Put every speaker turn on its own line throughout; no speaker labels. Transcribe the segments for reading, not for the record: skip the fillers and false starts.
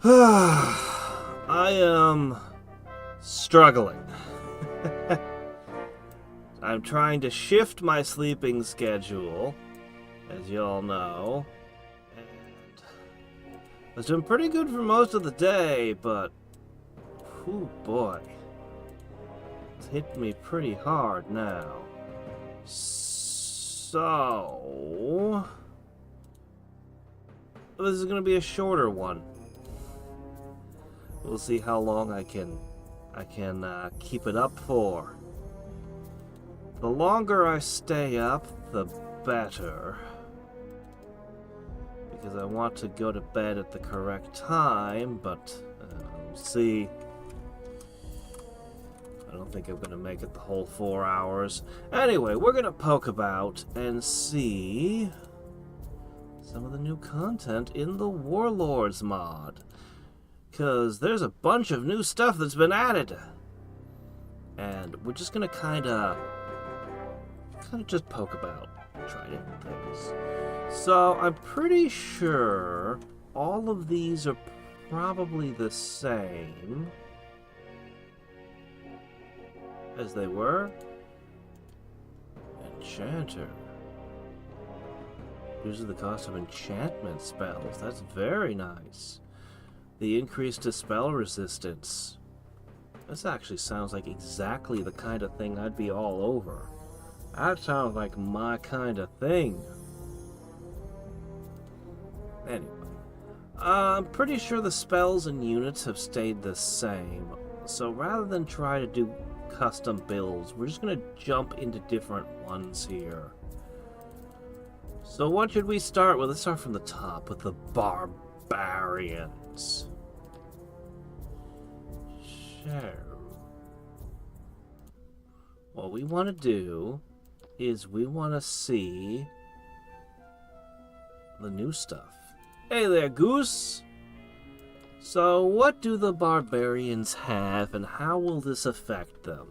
I am struggling. I'm trying to shift my sleeping schedule, as you all know, and I was doing pretty good for most of the day, but, oh boy, it's hit me pretty hard now. So, this is going to be a shorter one. We'll see how long I can keep it up for. The longer I stay up, the better. Because I want to go to bed at the correct time, but see. I don't think I'm going to make it the whole 4 hours. Anyway, we're going to poke about and see some of the new content in the Warlords mod. Because there's a bunch of new stuff that's been added. And we're just going to kind of just poke about, try different things. So I'm pretty sure all of these are probably the same as they were. Enchanter. Reduces the cost of enchantment spells. That's very nice. The increase to spell resistance. This actually sounds like exactly the kind of thing I'd be all over. That sounds like my kind of thing. Anyway, I'm pretty sure the spells and units have stayed the same. So rather than try to do custom builds, we're just going to jump into different ones here. So what should we start with? Let's start from the top with the Barbarians. Sure. What we want to do is we want to see the new stuff. Hey there, Goose! So, what do the Barbarians have, and how will this affect them?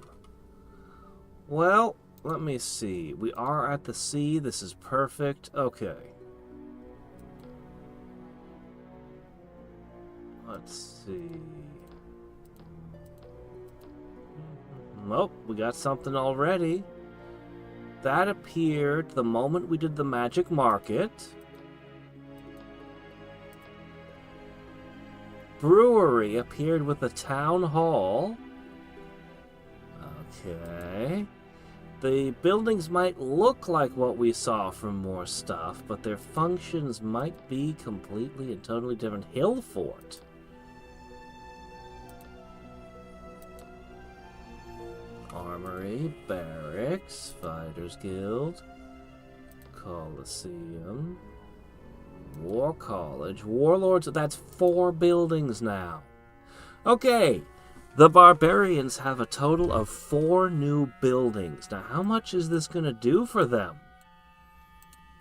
Well, let me see. We are at the sea. This is perfect. Okay. Let's see. Nope, we got something already. That appeared the moment we did the magic market. Brewery appeared with the town hall. Okay. The buildings might look like what we saw from more stuff, but their functions might be completely and totally different. Hill Fort. Armory, Barracks, Fighters Guild, Coliseum, War College, Warlords. That's 4 buildings now. Okay, the Barbarians have a total of 4 new buildings. Now, how much is this going to do for them?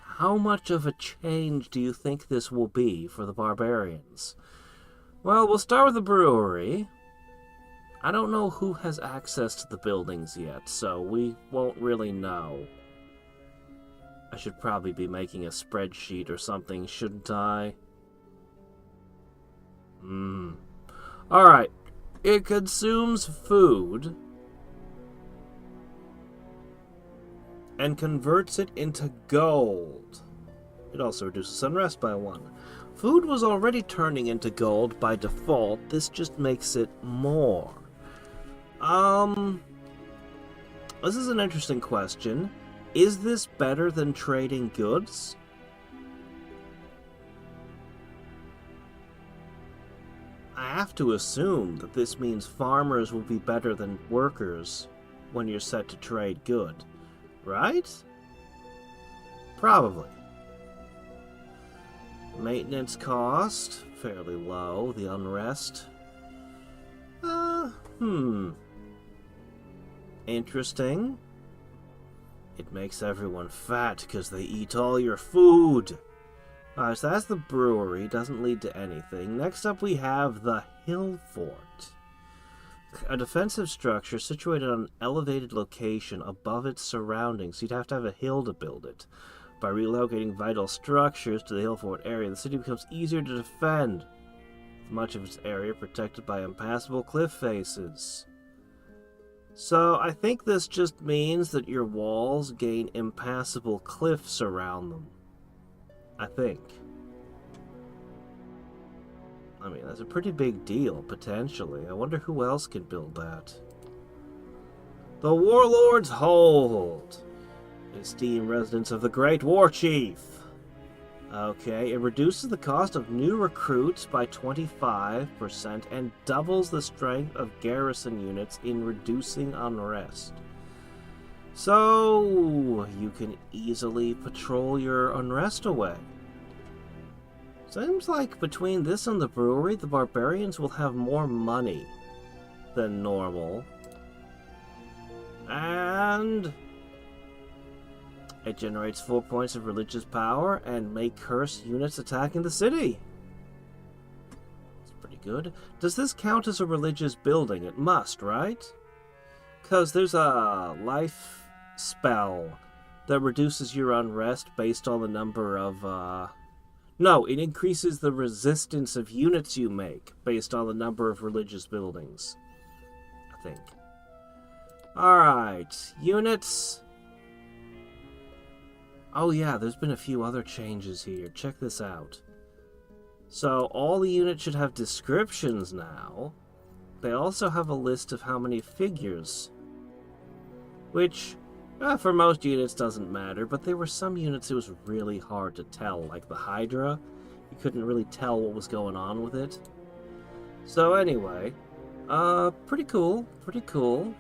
How much of a change do you think this will be for the Barbarians? Well, we'll start with the brewery. I don't know who has access to the buildings yet, so we won't really know. I should probably be making a spreadsheet or something, shouldn't I? Alright. It consumes food and converts it into gold. It also reduces unrest by 1. Food was already turning into gold by default. This just makes it more. This is an interesting question. Is this better than trading goods? I have to assume that this means farmers will be better than workers when you're set to trade good, right? Probably. Maintenance cost, fairly low. The unrest. Interesting. It makes everyone fat because they eat all your food. Alright, so that's the brewery. Doesn't lead to anything. Next up we have the Hill Fort. A defensive structure situated on an elevated location above its surroundings. You'd have to have a hill to build it. By relocating vital structures to the Hill Fort area, the city becomes easier to defend. much of its area protected by impassable cliff faces. So I think this just means that your walls gain impassable cliffs around them. I think. I mean, that's a pretty big deal, potentially. I wonder who else can build that. The Warlord's Hold. Esteemed residents of the Great War Chief. Okay, it reduces the cost of new recruits by 25% and doubles the strength of garrison units in reducing unrest. So, you can easily patrol your unrest away. Seems like between this and the brewery, the barbarians will have more money than normal. And it generates 4 points of religious power and may curse units attacking the city. It's pretty good. Does this count as a religious building? It must, right? Because there's a life spell that reduces your unrest based on the number of, No, it increases the resistance of units you make based on the number of religious buildings. I think. Alright, units. Oh yeah, there's been a few other changes here. Check this out. So, all the units should have descriptions now. They also have a list of how many figures. Which, for most units doesn't matter, but there were some units it was really hard to tell, like the Hydra. You couldn't really tell what was going on with it. So anyway, pretty cool, pretty cool.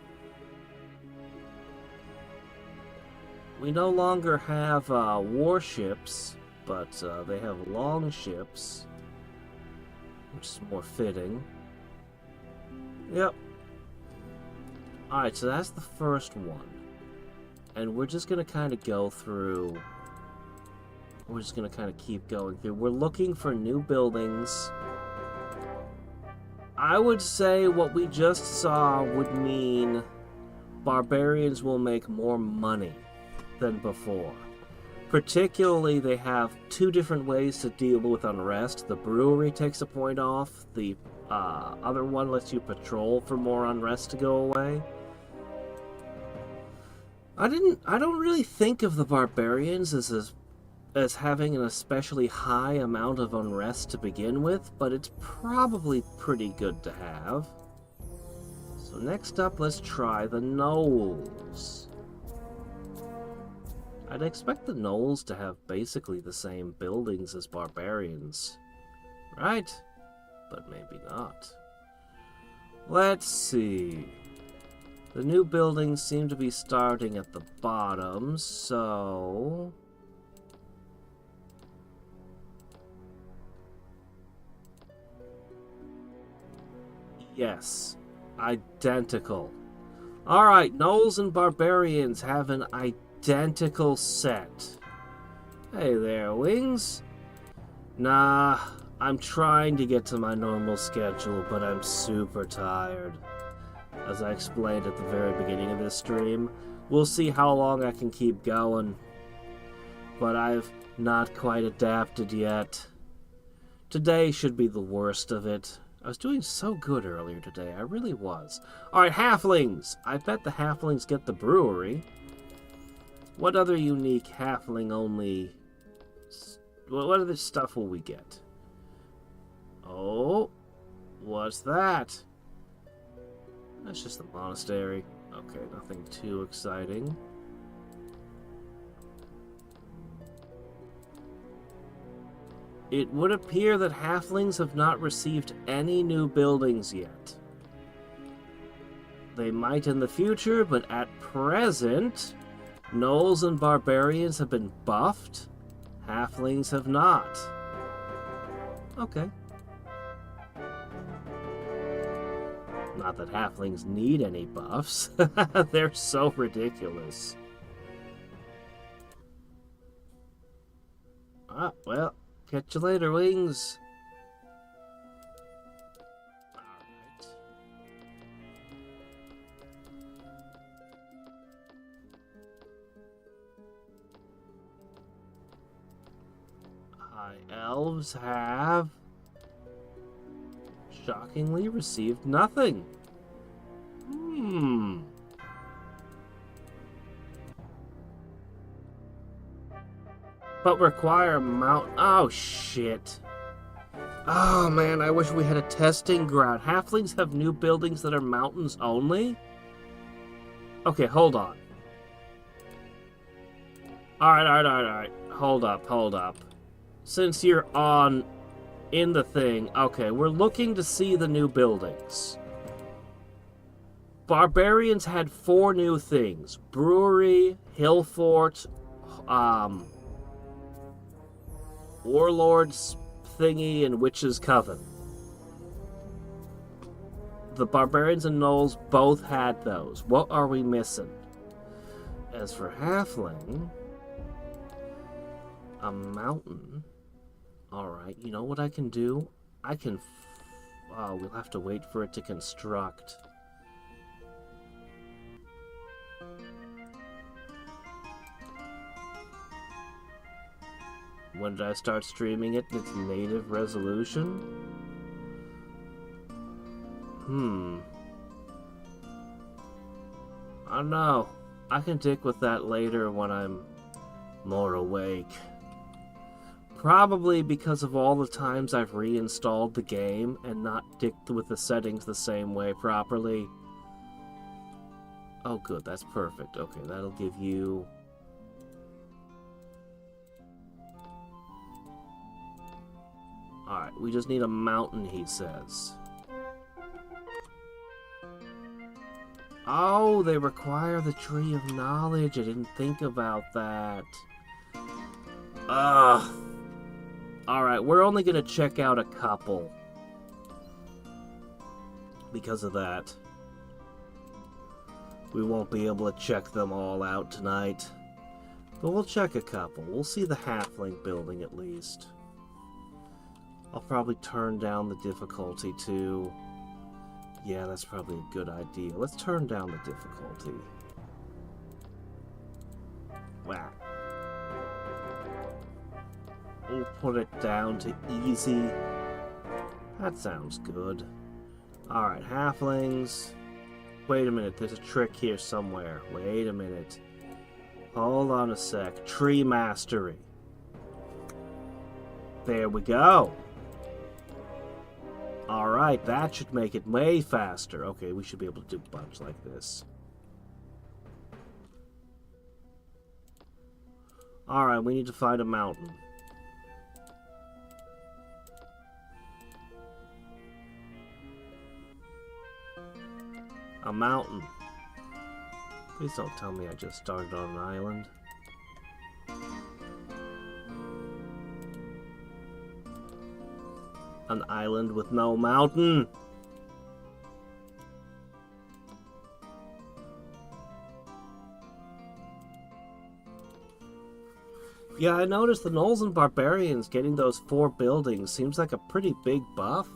We no longer have warships, but they have longships, which is more fitting. Yep. Alright, so that's the first one. And we're just going to kind of go through... We're just going to kind of keep going through. We're looking for new buildings. I would say what we just saw would mean barbarians will make more money than before. Particularly, they have two different ways to deal with unrest. The brewery takes a point off. The other one lets you patrol for more unrest to go away. I don't really think of the barbarians as having an especially high amount of unrest to begin with, but it's probably pretty good to have. So next up, let's try the gnolls. I'd expect the gnolls to have basically the same buildings as barbarians. Right? But maybe not. Let's see. The new buildings seem to be starting at the bottom, so... Yes. Identical. Alright, gnolls and barbarians have an identical set. Hey there, Wings. Nah, I'm trying to get to my normal schedule, but I'm super tired. As I explained at the very beginning of this stream, we'll see how long I can keep going. But I've not quite adapted yet. Today should be the worst of it. I was doing so good earlier today, I really was. Alright, halflings! I bet the halflings get the brewery. What other unique halfling-only... What other stuff will we get? Oh, what's that? That's just the monastery. Okay, nothing too exciting. It would appear that halflings have not received any new buildings yet. They might in the future, but at present, gnolls and barbarians have been buffed. Halflings have not. Okay. Not that halflings need any buffs. They're so ridiculous. Ah, well, catch you later, Wings. Alright. High elves have shockingly received nothing. But require mount... Oh, shit. Oh, man, I wish we had a testing ground. Halflings have new buildings that are mountains only? Okay, hold on. Alright. Hold up. Since you're in the thing, okay, we're looking to see the new buildings. Barbarians had 4 new things. Brewery, Hill Fort, Warlord's thingy, and Witch's Coven. The Barbarians and Gnolls both had those. What are we missing? As for Halfling, a mountain. Alright, you know what I can do? I can... Oh, we'll have to wait for it to construct. When did I start streaming it in its native resolution? I don't know. I can dick with that later when I'm more awake. Probably because of all the times I've reinstalled the game and not dicked with the settings the same way properly. Oh good, that's perfect. Okay, that'll give you... Alright, we just need a mountain, he says. Oh, they require the Tree of Knowledge. I didn't think about that. Ugh. Alright, we're only going to check out a couple. Because of that. We won't be able to check them all out tonight. But we'll check a couple. We'll see the Halfling building at least. I'll probably turn down the difficulty too. Yeah, that's probably a good idea. Let's turn down the difficulty. Wow. We'll put it down to easy. That sounds good. Alright, Halflings. Wait a minute, there's a trick here somewhere. Wait a minute. Hold on a sec. Tree Mastery. There we go. Alright, that should make it way faster. Okay, we should be able to do a bunch like this. Alright, we need to find a mountain. A mountain. Please don't tell me I just started on an island. An island with no mountain. Yeah, I noticed the Gnolls and Barbarians getting those 4 buildings seems like a pretty big buff.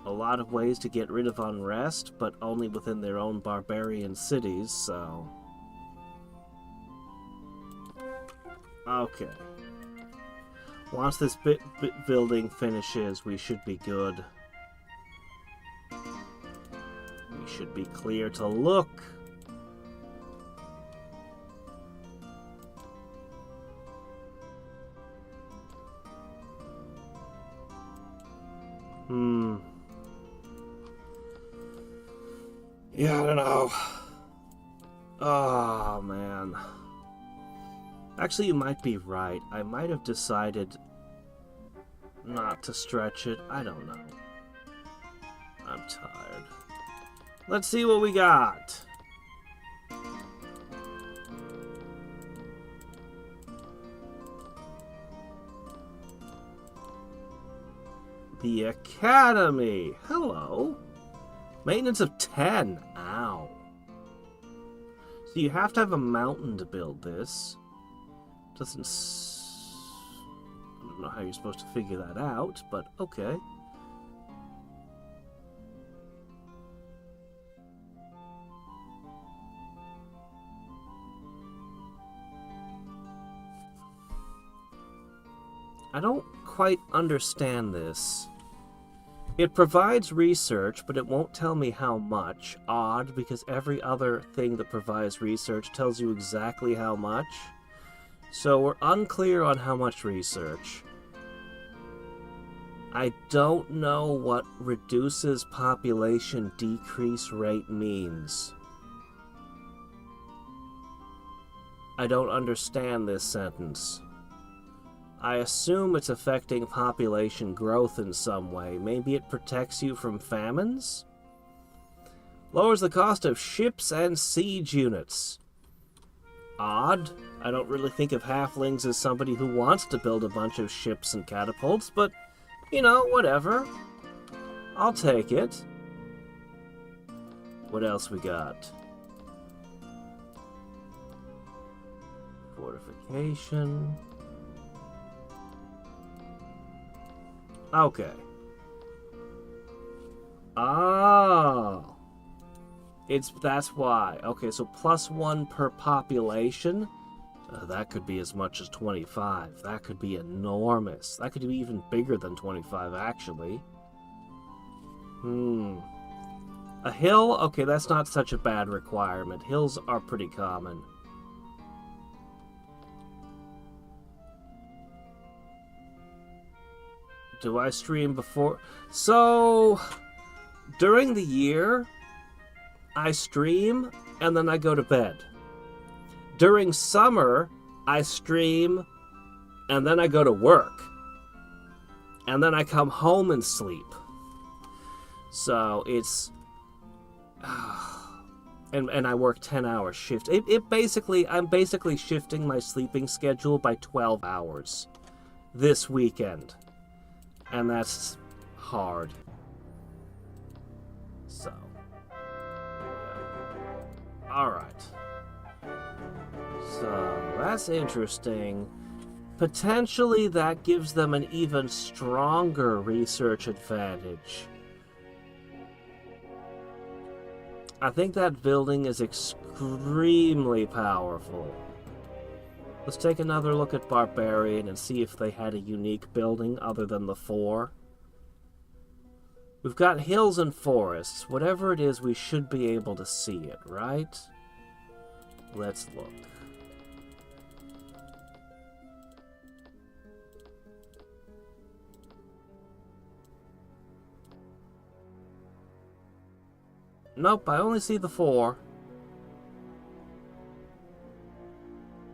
A lot of ways to get rid of unrest, but only within their own barbarian cities, so... Okay. Once this building finishes, we should be good. We should be clear to look. Yeah, I don't know. Oh, man. Actually, you might be right. I might have decided not to stretch it. I don't know. I'm tired. Let's see what we got. The Academy. Hello. Maintenance of 10. Ow. So you have to have a mountain to build this. Doesn't... I don't know how you're supposed to figure that out, but okay. I don't quite understand this. It provides research, but it won't tell me how much. Odd, because every other thing that provides research tells you exactly how much. So we're unclear on how much research. I don't know what reduces population decrease rate means. I don't understand this sentence. I assume it's affecting population growth in some way. Maybe it protects you from famines? Lowers the cost of ships and siege units. Odd. I don't really think of halflings as somebody who wants to build a bunch of ships and catapults, but, you know, whatever. I'll take it. What else we got? Fortification. Okay. Oh. That's why. Okay, so +1 per population. That could be as much as 25. That could be enormous. That could be even bigger than 25, actually. A hill? Okay, that's not such a bad requirement. Hills are pretty common. Do I stream before? So, during the year, I stream and then I go to bed. During summer, I stream and then I go to work. And then I come home and sleep. So, it's... And I work 10-hour shift. I'm basically shifting my sleeping schedule by 12 hours this weekend. And that's hard. So. Alright. So, that's interesting. Potentially that gives them an even stronger research advantage. I think that building is extremely powerful. Let's take another look at Barbarian and see if they had a unique building other than the 4. We've got hills and forests. Whatever it is, we should be able to see it, right? Let's look. Nope, I only see the 4.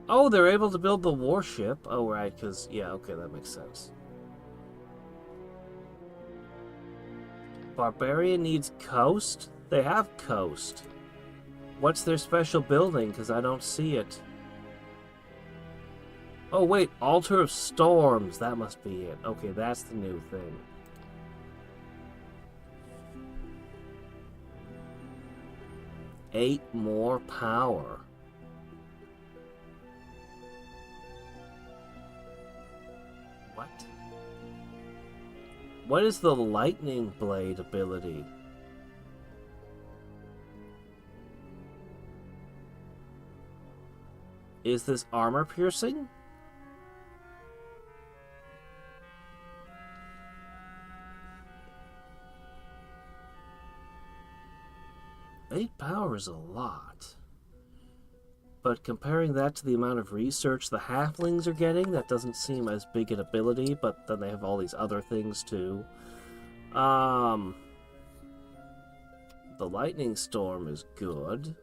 Oh, they're able to build the warship. Oh, right, because... Yeah, okay, that makes sense. Barbarian needs coast? They have coast. What's their special building? Because I don't see it. Oh, wait, Altar of Storms. That must be it. Okay, that's the new thing. Eight more power. What? What is the lightning blade ability? Is this armor piercing? Eight power is a lot. But comparing that to the amount of research the halflings are getting, that doesn't seem as big an ability, but then they have all these other things too. The lightning storm is good.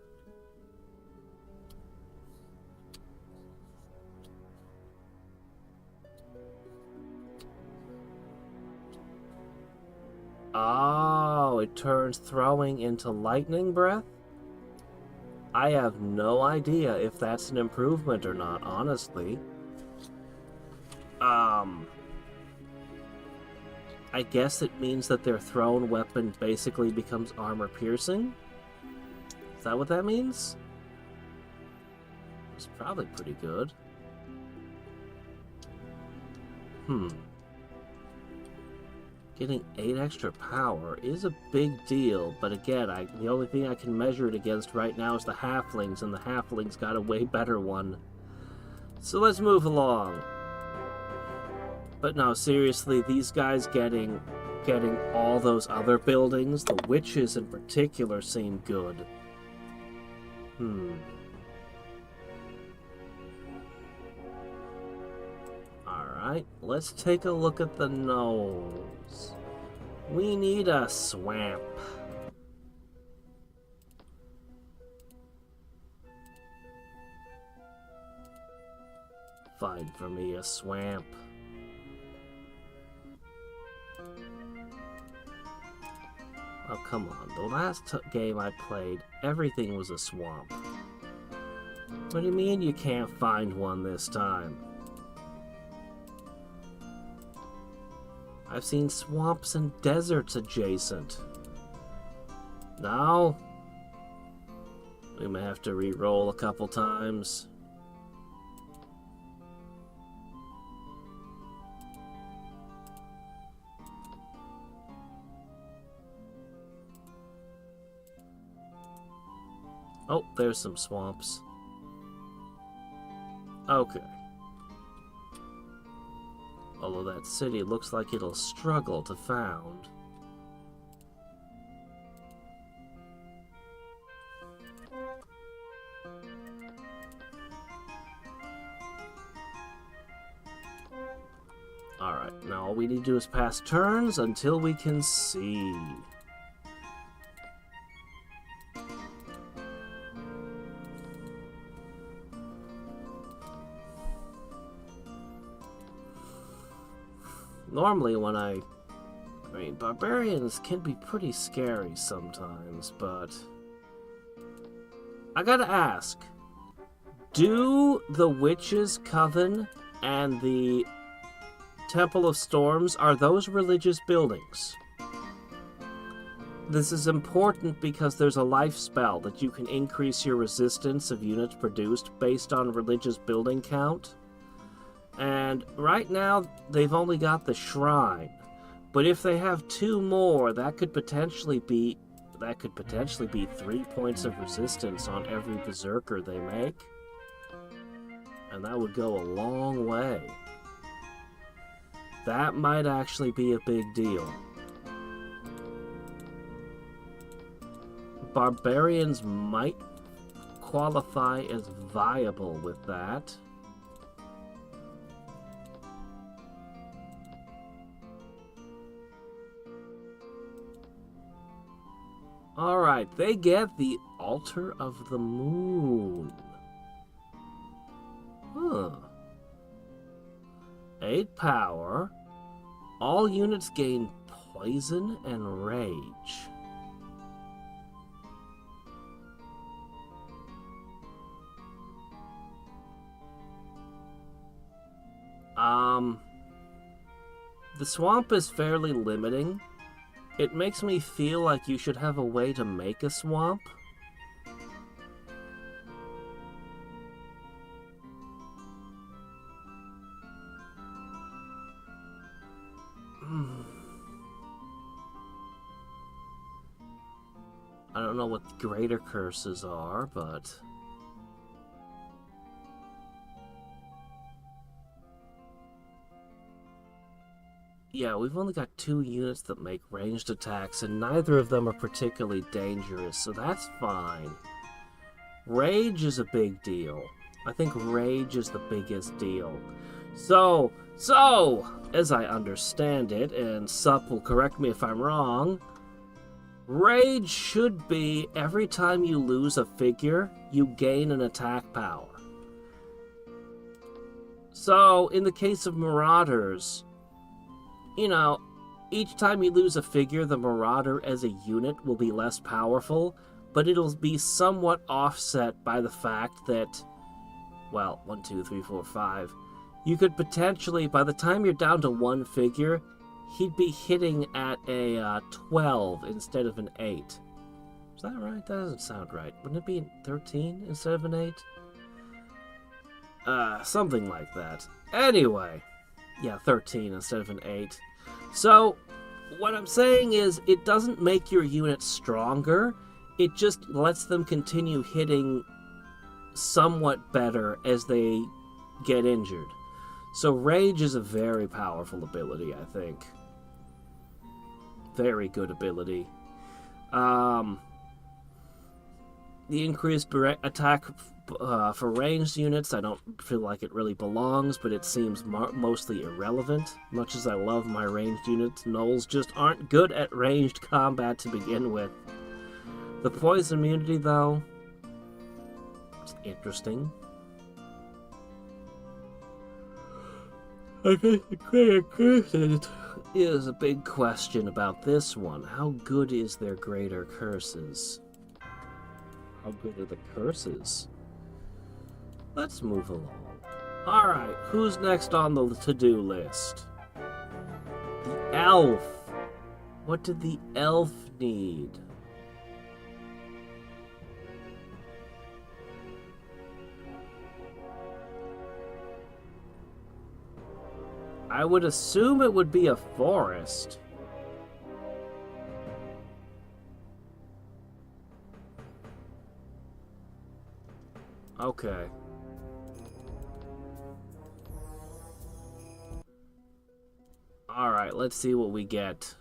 Oh, it turns throwing into lightning breath? I have no idea if that's an improvement or not, honestly. I guess it means that their thrown weapon basically becomes armor piercing? Is that what that means? It's probably pretty good. Getting 8 extra power is a big deal, but again, the only thing I can measure it against right now is the halflings, and the halflings got a way better one. So let's move along. But no, seriously, these guys getting all those other buildings, the witches in particular, seem good. Alright, let's take a look at the nose. We need a swamp. Find for me a swamp. Oh, come on. The last game I played, everything was a swamp. What do you mean you can't find one this time? I've seen swamps and deserts adjacent. No? We may have to re-roll a couple times. Oh, there's some swamps. Okay. Although that city looks like it'll struggle to found. Alright, now all we need to do is pass turns until we can see. Normally when I mean, barbarians can be pretty scary sometimes, but I gotta ask, do the Witches' Coven and the Temple of Storms, are those religious buildings? This is important because there's a life spell that you can increase your resistance of units produced based on religious building count. And right now, they've only got the shrine. But if they have 2 more, that could potentially be 3 points of resistance on every berserker they make. And that would go a long way. That might actually be a big deal. Barbarians might qualify as viable with that. Alright, they get the Altar of the Moon. Huh. 8 power. All units gain poison and rage. The swamp is fairly limiting. It makes me feel like you should have a way to make a swamp. I don't know what greater curses are, but yeah, we've only got 2 units that make ranged attacks, and neither of them are particularly dangerous, so that's fine. Rage is a big deal. I think rage is the biggest deal. So, as I understand it, and Sup will correct me if I'm wrong, rage should be every time you lose a figure, you gain an attack power. So, in the case of Marauders, you know, each time you lose a figure, the Marauder as a unit will be less powerful, but it'll be somewhat offset by the fact that, well, 1, 2, 3, 4, 5, you could potentially, by the time you're down to 1 figure, he'd be hitting at a 12 instead of an 8. Is that right? That doesn't sound right. Wouldn't it be a 13 instead of an 8? Something like that. Anyway. Yeah, 13 instead of an 8. So, what I'm saying is, it doesn't make your unit stronger, it just lets them continue hitting somewhat better as they get injured. So Rage is a very powerful ability, I think. Very good ability. The increased attack for ranged units, I don't feel like it really belongs, but it seems mostly irrelevant. Much as I love my ranged units, gnolls just aren't good at ranged combat to begin with. The poison immunity, though, it's interesting. I think the greater curses is a big question about this one. How good is their greater curses? How good are the curses? Let's move along. Alright, who's next on the to-do list? The elf. What did the elf need? I would assume it would be a forest. Okay. Alright, let's see what we get.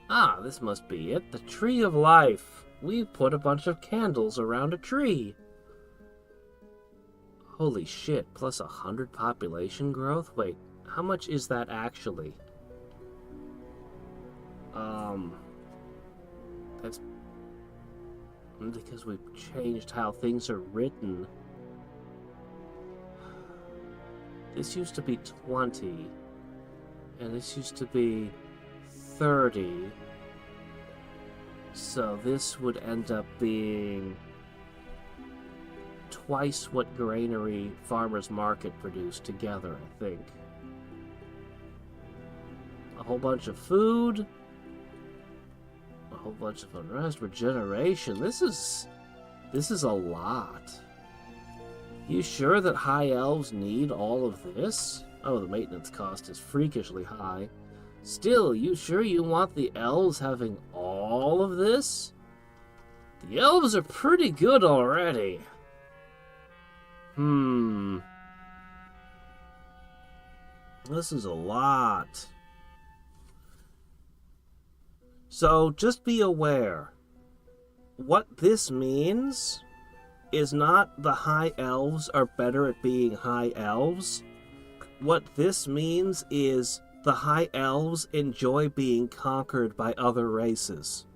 Ah, this must be it. The Tree of Life. We put a bunch of candles around a tree. Holy shit, plus 100 population growth? Wait, how much is that actually? That's because we've changed how things are written. This used to be 20, and this used to be 30. So this would end up being twice what Granary Farmer's Market produced together, I think. A whole bunch of food, a whole bunch of unrest, regeneration. This is a lot. You sure that high elves need all of this? Oh, the maintenance cost is freakishly high. Still, you sure you want the elves having all of this? The elves are pretty good already. This is a lot. So, just be aware. What this means is not the high elves are better at being high elves. What this means is the high elves enjoy being conquered by other races.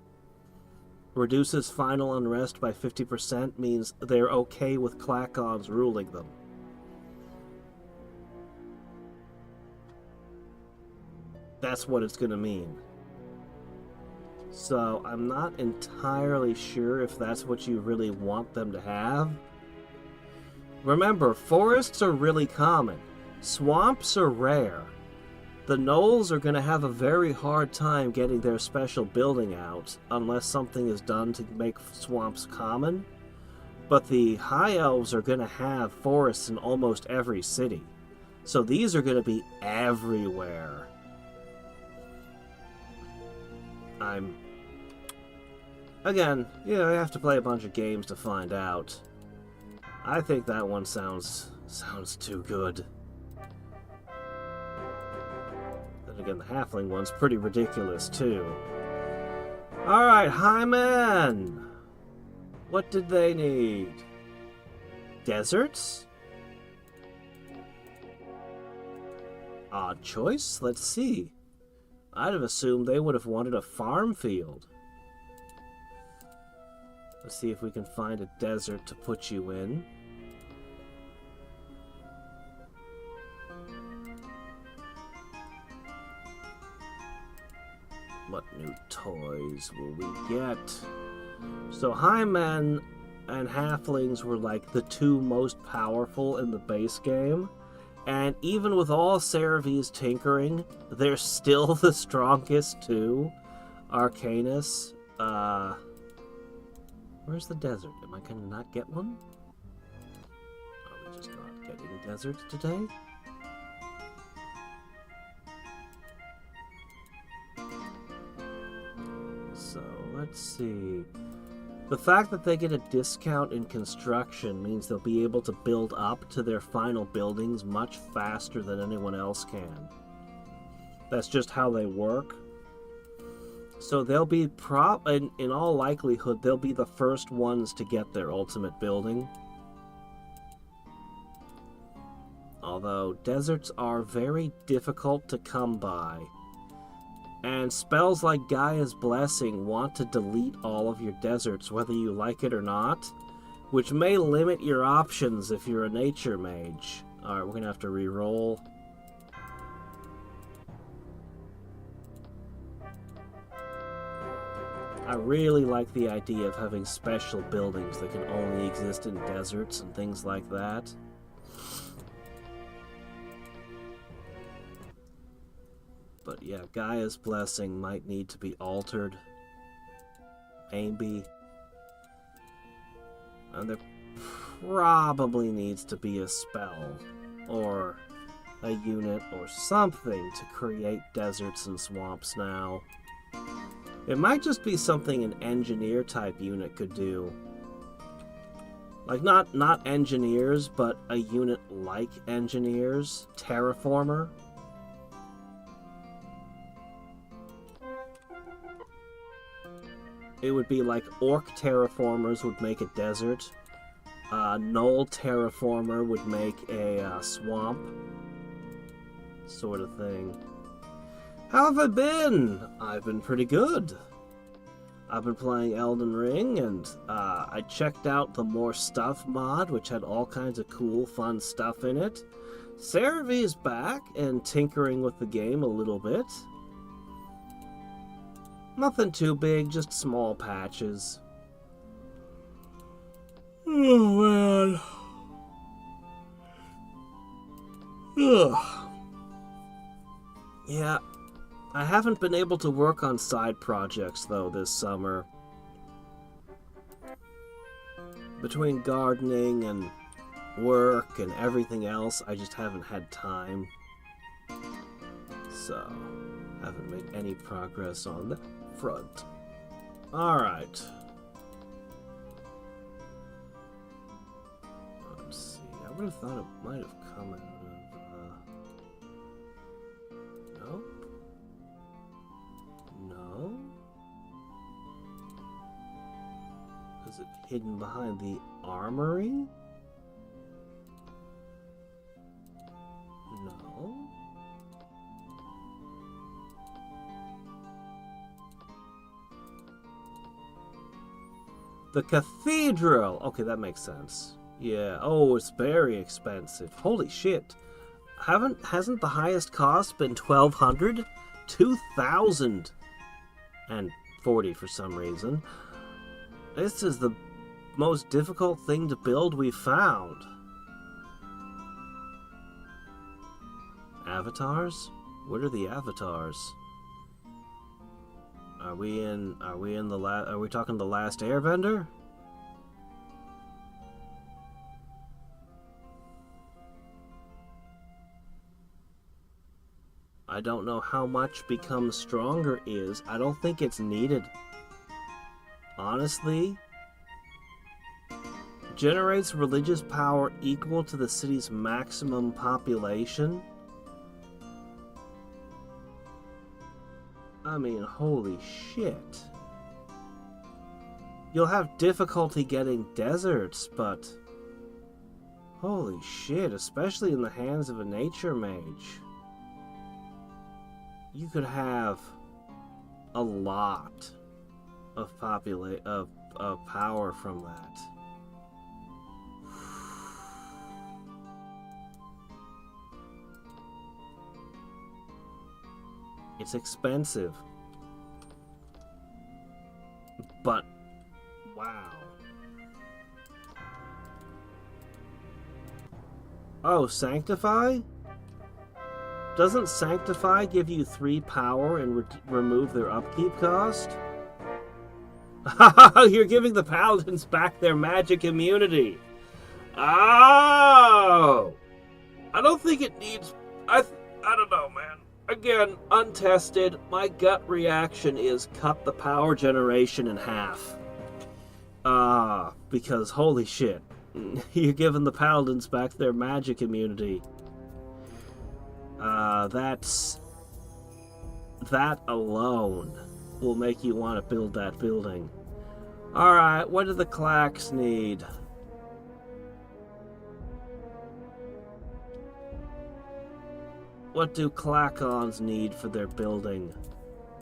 Reduces final unrest by 50% means they're okay with Klakons ruling them. That's what it's going to mean. So I'm not entirely sure if that's what you really want them to have. Remember, forests are really common. Swamps are rare. The gnolls are going to have a very hard time getting their special building out unless something is done to make swamps common. But the high elves are going to have forests in almost every city. So these are going to be everywhere. Again, you know, you have to play a bunch of games to find out. I think that one sounds too good. Then again, the halfling one's pretty ridiculous, too. Alright, high men! What did they need? Deserts? Odd choice? Let's see. I'd have assumed they would have wanted a farm field. Let's see if we can find a desert to put you in. What new toys will we get? So high men and halflings were like the two most powerful in the base game. And even with all Ceravee's tinkering, they're still the strongest too. Arcanus, where's the desert? Am I gonna not get one? Are we just not getting deserts today? So, let's see. The fact that they get a discount in construction means they'll be able to build up to their final buildings much faster than anyone else can. That's just how they work. So they'll be in all likelihood, they'll be the first ones to get their ultimate building. Although deserts are very difficult to come by. And spells like Gaia's Blessing want to delete all of your deserts, whether you like it or not, which may limit your options if you're a nature mage. Alright, we're gonna have to re-roll. I really like the idea of having special buildings that can only exist in deserts and things like that. But yeah, Gaia's Blessing might need to be altered. Maybe. And there probably needs to be a spell, or a unit, or something to create deserts and swamps now. It might just be something an engineer-type unit could do. Like, not engineers, but a unit like engineers. Terraformer. It would be like orc terraformers would make a desert. Gnoll terraformer would make a swamp. Sort of thing. How have I been? I've been pretty good. I've been playing Elden Ring, and I checked out the More Stuff mod, which had all kinds of cool, fun stuff in it. CeraVe's back and tinkering with the game a little bit. Nothing too big, just small patches. Oh, man. Ugh. Yeah, I haven't been able to work on side projects, though, this summer. Between gardening and work and everything else, I just haven't had time. So, haven't made any progress on that front. Alright. Let's see. I would have thought it might have come out of... Nope. No? Is it hidden behind the armory? No. The cathedral! Okay, that makes sense. Yeah, oh, it's very expensive. Holy shit. Hasn't the highest cost been 1,200? 2,040 for some reason. This is the most difficult thing to build we've found. Avatars? What are the avatars? Are we talking the last Airbender? I don't know how much Become Stronger is. I don't think it's needed. Honestly, generates religious power equal to the city's maximum population. I mean, holy shit. You'll have difficulty getting deserts, but... holy shit, especially in the hands of a nature mage. You could have a lot of power from that. It's expensive. But, wow. Oh, Sanctify? Doesn't Sanctify give you 3 power and remove their upkeep cost? You're giving the Paladins back their magic immunity. Oh! I don't think it needs... I don't know, man. Again, untested, my gut reaction is cut the power generation in half. Because holy shit. You're giving the paladins back their magic immunity. That alone will make you want to build that building. Alright, what do the clacks need? What do clacons need for their building?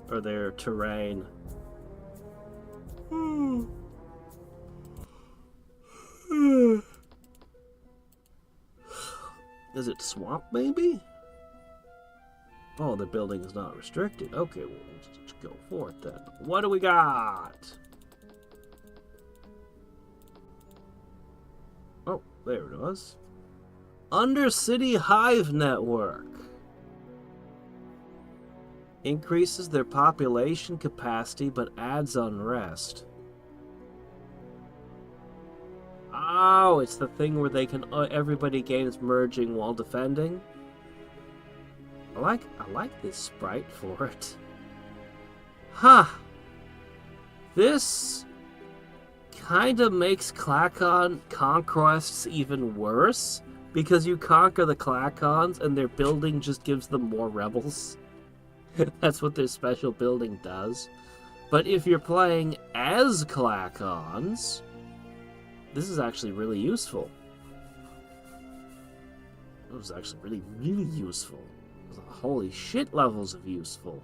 Or their terrain? Is it swamp, maybe? Oh, the building is not restricted. Okay, well, let's go for it then. What do we got? Oh, there it was. Undercity Hive Network. Increases their population capacity but adds unrest. Oh, it's the thing where they can everybody gains merging while defending. I like this sprite for it. Huh. This kind of makes Clacon conquests even worse, because you conquer the Clacons and their building just gives them more rebels. That's what their special building does. But if you're playing as Clacons, this is actually really useful. It was actually really, really useful. Holy shit levels of useful.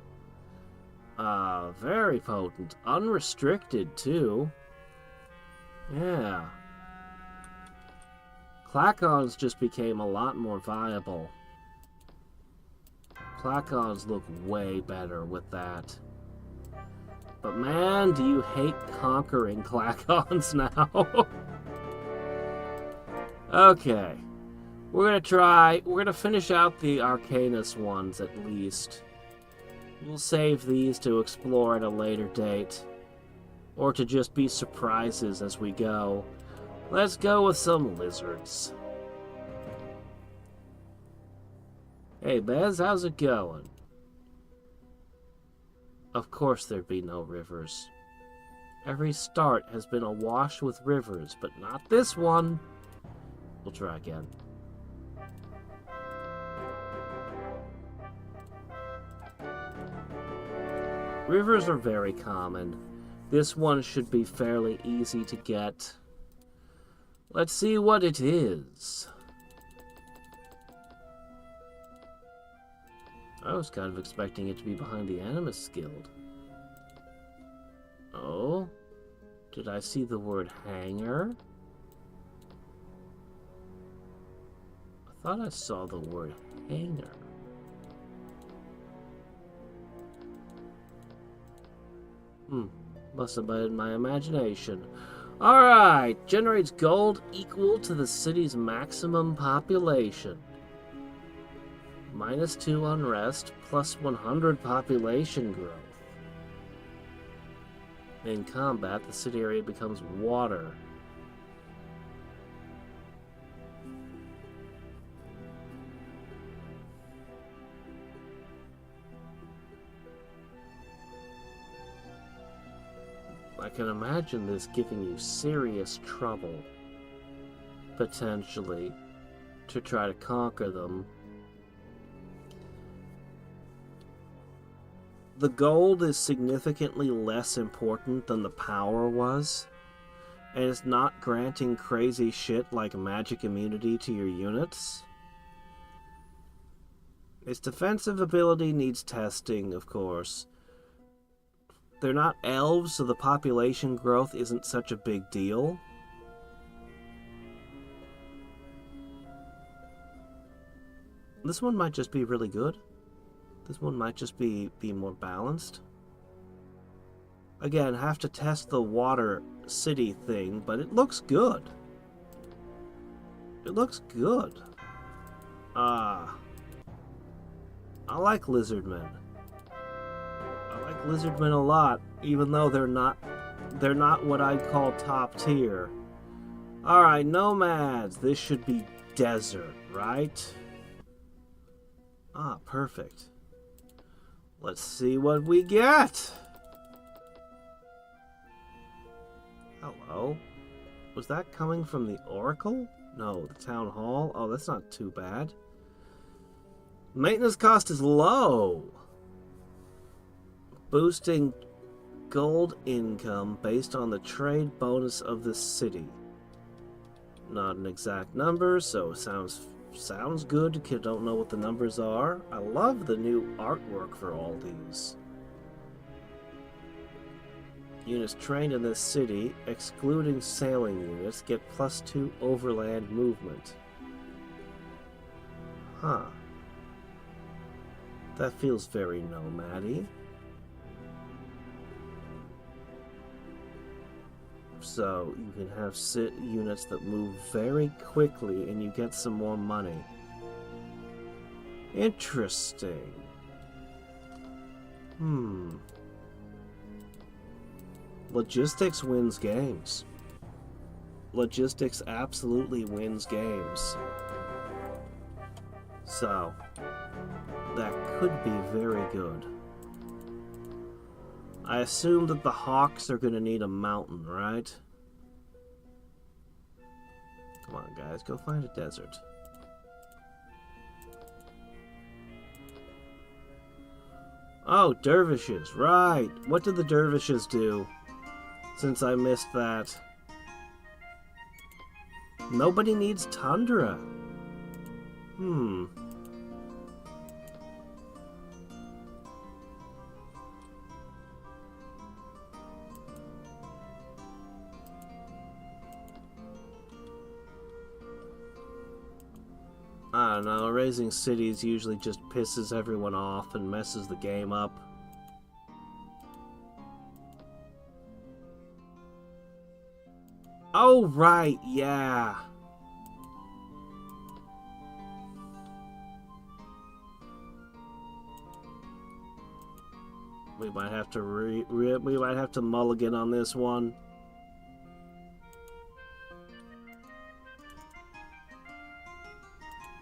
Very potent. Unrestricted, too. Yeah. Clacons just became a lot more viable. Clacons look way better with that. But man, do you hate conquering Clacons now. Okay. We're gonna finish out the Arcanus ones at least. We'll save these to explore at a later date. Or to just be surprises as we go. Let's go with some lizards. Hey Bez, how's it going? Of course there'd be no rivers. Every start has been awash with rivers, but not this one. We'll try again. Rivers are very common. This one should be fairly easy to get. Let's see what it is. I was kind of expecting it to be behind the Animus Guild. Oh? Did I see the word hangar? I thought I saw the word hangar. Must have been my imagination. Alright, generates gold equal to the city's maximum population. -2 unrest, plus 100 population growth. In combat, the city area becomes water. I can imagine this giving you serious trouble, potentially, to try to conquer them. The gold is significantly less important than the power was, and it's not granting crazy shit like magic immunity to your units. Its defensive ability needs testing, of course. They're not elves, so the population growth isn't such a big deal. This one might just be really good. This one might just be more balanced. Again, have to test the water city thing, but it looks good. It looks good. I like lizardmen. I like lizardmen a lot, even though they're not what I'd call top tier. Alright, nomads. This should be desert, right? Perfect. Let's see what we get. Hello? Was that coming from the Oracle? No, the Town Hall? Oh, that's not too bad. Maintenance cost is low. Boosting gold income based on the trade bonus of the city. Not an exact number, so sounds good. Kid don't know what the numbers are. I love the new artwork for all these. Units trained in this city, excluding sailing units, get +2 overland movement. Huh. That feels very nomad-y. So you can have units that move very quickly and you get some more money. Interesting. Logistics wins games. Logistics absolutely wins games. So, that could be very good. I assume that the Hawks are going to need a mountain, right? Come on, guys, go find a desert. Oh, dervishes, right. What did the dervishes do? Since I missed that. Nobody needs tundra. I don't know, raising cities usually just pisses everyone off and messes the game up. Oh, right, yeah. We might have to we might have to mulligan on this one.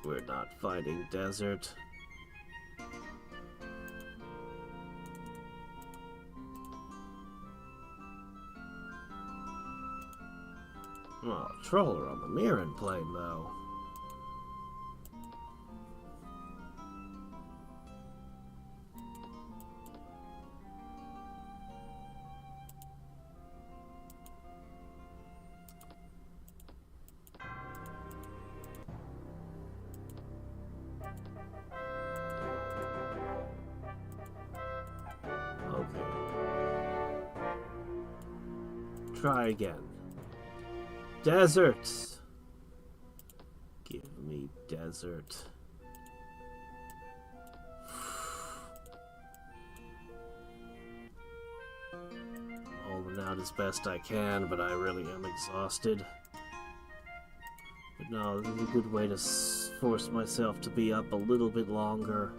We're not fighting desert. Oh, Troller on the Mirren plane, though. Try again. Deserts. Give me desert. Holding out as best I can, but I really am exhausted. But no, this is a good way to force myself to be up a little bit longer.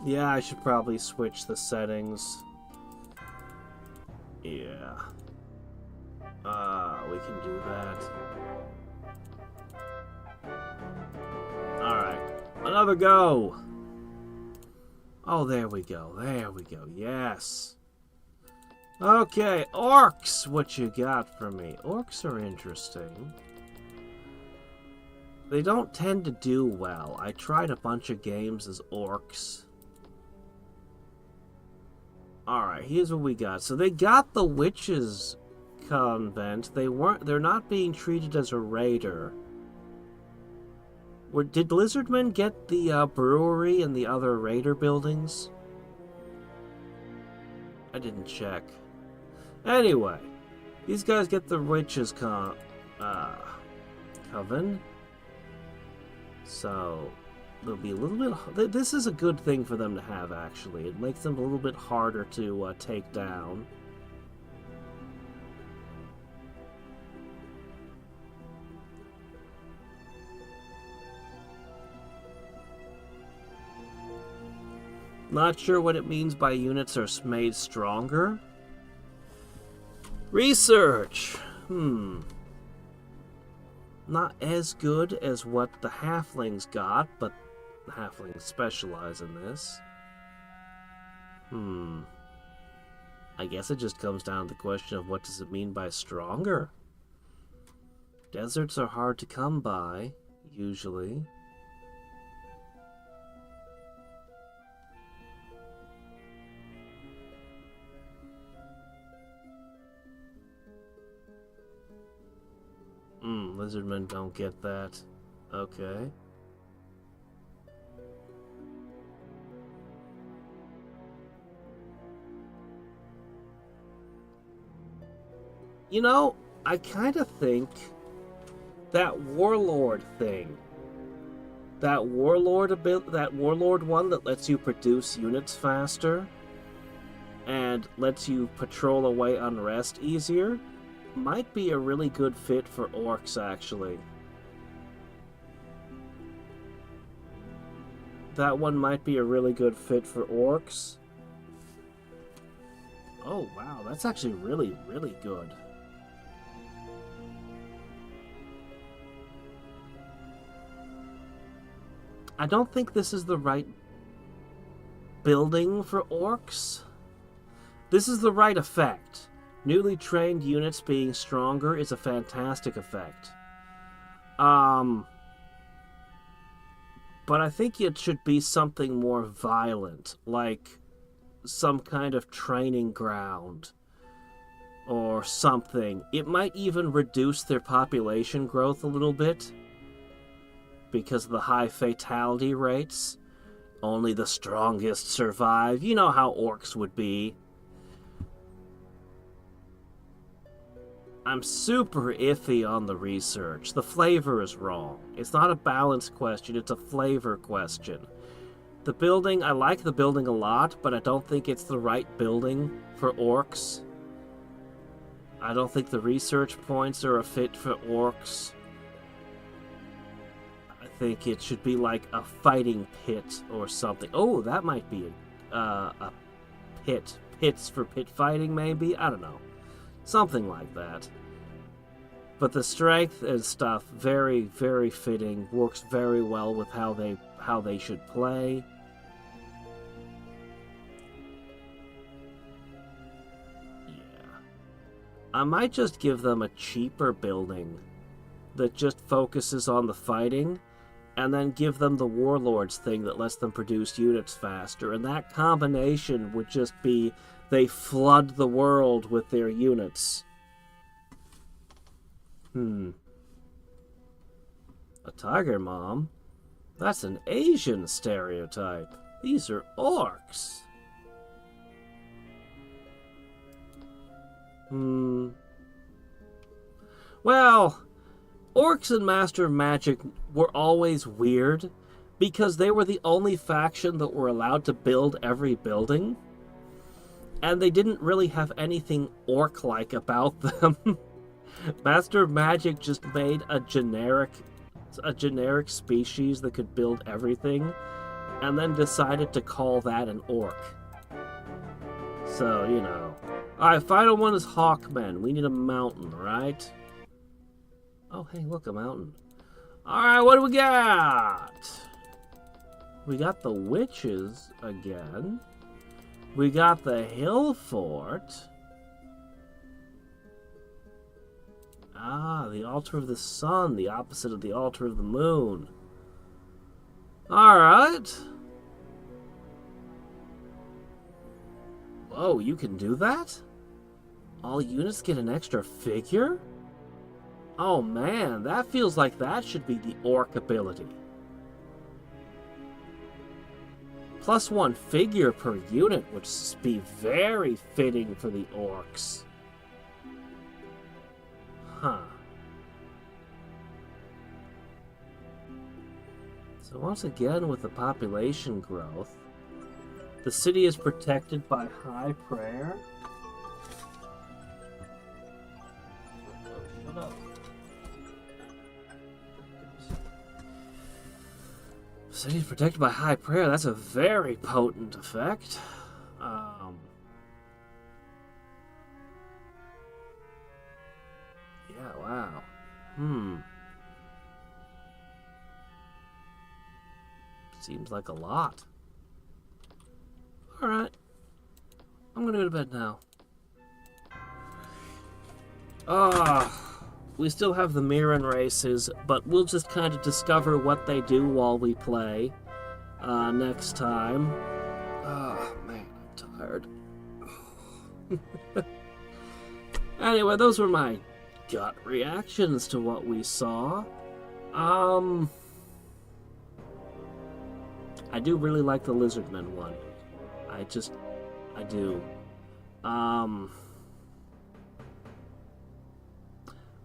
Yeah, I should probably switch the settings. Yeah. We can do that. Alright. Another go! Oh, there we go. There we go. Yes. Okay, orcs! What you got for me? Orcs are interesting. They don't tend to do well. I tried a bunch of games as orcs. Alright, here's what we got. So they got the witches convent. They're not being treated as a raider. Did Lizardmen get the brewery and the other raider buildings? I didn't check. Anyway, these guys get the witches coven. So they'll be a little bit... This is a good thing for them to have, actually. It makes them a little bit harder to take down. Not sure what it means by units are made stronger. Research. Not as good as what the halflings got, but the halflings specialize in this. I guess it just comes down to the question of what does it mean by stronger? Deserts are hard to come by, usually. Lizardmen don't get that. Okay. You know, I kind of think that Warlord thing, that Warlord one that lets you produce units faster and lets you patrol away unrest easier, might be a really good fit for orcs, actually. That one might be a really good fit for orcs. Oh, wow, that's actually really, really good. I don't think this is the right building for orcs. This is the right effect. Newly trained units being stronger is a fantastic effect. But I think it should be something more violent, like some kind of training ground or something. It might even reduce their population growth a little bit because of the high fatality rates. Only the strongest survive. You know how orcs would be. I'm super iffy on the research. The flavor is wrong. It's not a balance question, it's a flavor question. The building, I like the building a lot, but I don't think it's the right building for orcs. I don't think the research points are a fit for orcs. I think it should be like a fighting pit or something. Oh, that might be a pit. Pits for pit fighting, maybe? I don't know. Something like that. But the strength and stuff, very, very fitting. Works very well with how they should play. Yeah. I might just give them a cheaper building that just focuses on the fighting, and then give them the Warlords thing that lets them produce units faster. And that combination would just be they flood the world with their units. A tiger mom? That's an Asian stereotype. These are orcs. Well, orcs and Master of Magic were always weird because they were the only faction that were allowed to build every building. And they didn't really have anything orc-like about them. Master of Magic just made a generic species that could build everything, and then decided to call that an orc. So, you know. Alright, final one is Hawkmen. We need a mountain, right? Oh, hey, look, a mountain. Alright, what do we got? We got the witches again. We got the hill fort. Ah, the altar of the sun, the opposite of the altar of the moon. Alright. Whoa, you can do that? All units get an extra figure? Oh man, that feels like that should be the orc ability. +1 figure per unit would be very fitting for the orcs. Huh. So once again, with the population growth, the city is protected by high prayer. Oh, shut up. City is protected by high prayer. That's a very potent effect. Seems like a lot. Alright. I'm gonna go to bed now. We still have the Mirren races, but we'll just kind of discover what they do while we play next time. Oh, man, I'm tired. Anyway, those were my gut reactions to what we saw. I do really like the Lizardman one. I do.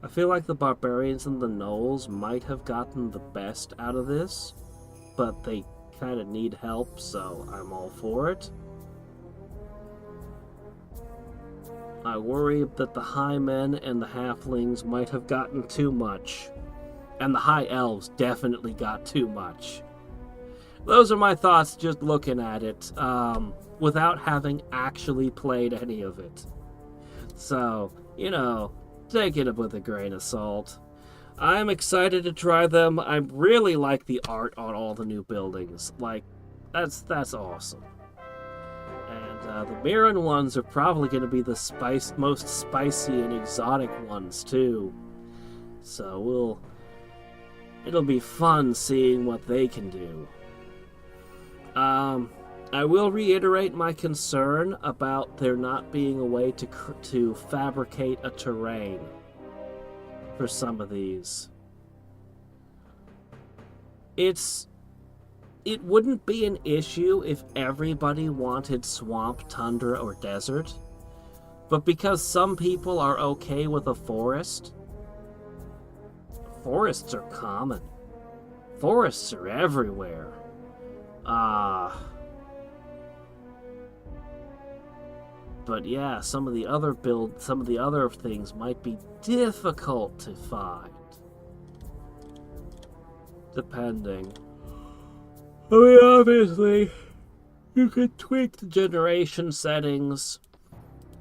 I feel like the Barbarians and the Gnolls might have gotten the best out of this, but they kind of need help, so I'm all for it. I worry that the High Men and the Halflings might have gotten too much, and the High Elves definitely got too much. Those are my thoughts just looking at it, without having actually played any of it. So, you know, take it with a grain of salt. I'm excited to try them. I really like the art on all the new buildings. Like, that's awesome. And the Mirren ones are probably going to be the most spicy and exotic ones too. So it'll be fun seeing what they can do. I will reiterate my concern about there not being a way to fabricate a terrain for some of these. It wouldn't be an issue if everybody wanted swamp, tundra, or desert, but because some people are okay with a forest, forests are common. Forests are everywhere. But yeah, some of the other things might be difficult to find. Depending. I mean, obviously, you could tweak the generation settings.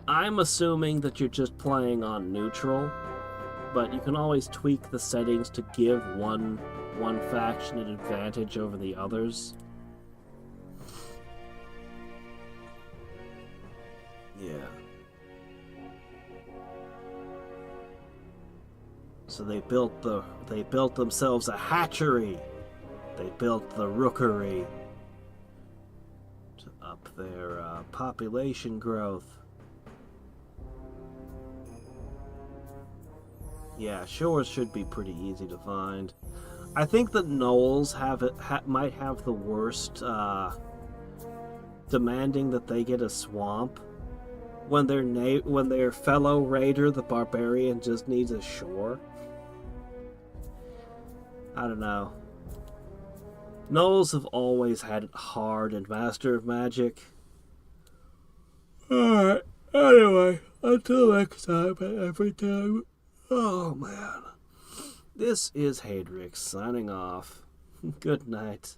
I'm assuming that you're just playing on neutral, but you can always tweak the settings to give one faction an advantage over the others. Yeah. So they built themselves a hatchery. They built the rookery to up their population growth. Yeah, shores should be pretty easy to find. I think the Gnolls might have the worst, demanding that they get a swamp when their fellow raider, the barbarian, just needs a shore. I don't know. Gnolls have always had it hard in Master of Magic. Alright, anyway, until next time and every time. Oh man. This is Hadriex signing off. Good night.